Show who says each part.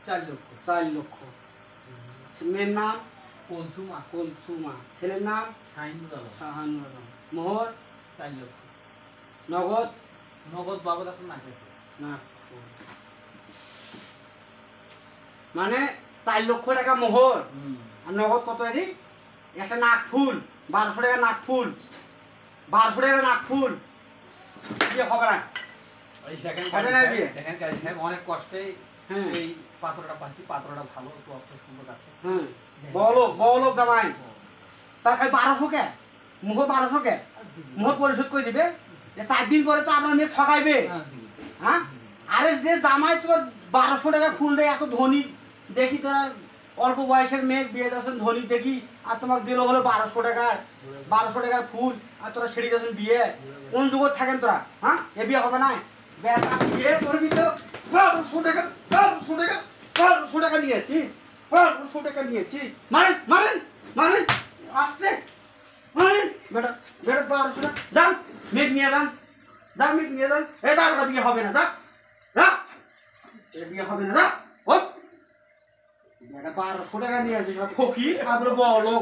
Speaker 1: 4 লক্ষ।
Speaker 2: 4 লক্ষ। মেয়ের নাম
Speaker 1: কলসুমা।
Speaker 2: কলসুমা। ছেলের নাম
Speaker 1: শাহিনুর আলম।
Speaker 2: শাহানুর আলম। মোহর
Speaker 1: 4 লক্ষ।
Speaker 2: নগদ
Speaker 1: বাবদ এখন না খেতে
Speaker 2: না। মানে 4 লক্ষ টাকা মোহর আর নগদ কত এটি? একটা নাক ফুল 1200 টাকা নাক ফুল, 1200 টাকা নাক ফুল। বিয়ে হবে না।
Speaker 1: দেখেন কাজী সাহেব অনেক কষ্টে এই পাত্রটা পাচ্ছি, পাত্রটা ভালো, একটু অর্থ সম্পদ আছে।
Speaker 2: বলো জামাই তার খালি 1200 কে মোহর, 1200 কে মোহর পরিশোধ করে দিবে। 4 দিন পরে তো আপনার মেয়ে ঠকাইবে। হ্যাঁ, আরে যে জামাই তোমার 1200 টাকা ফুল দেয়, এত ধনী দেখি তোরা অল্প বয়সের মেয়ে বিয়ে দিয়েছেন ধনী দেখি, আর তোমাকে দিল হলো 1200 টাকার ফুল, আর তোরা সেরে গেছেন বিয়ে। কোন জগৎ থাকেন তোরা? হ্যাঁ, এ বিয়ে হবে না। বিয়ে করবি তো 1200 টাকা নিয়েছি, 1200 টাকা নিয়েছি। মারেন আসতে মারেন বেটা 1200 টাকা। যান মেঘ নিয়ে যান, মেঘ নিয়ে যান। এই যা, ওটা বিয়ে হবে না, যা বিয়ে হবে না, যা। 1200 টাকা নিয়ে আসিস ফকির, আর বলো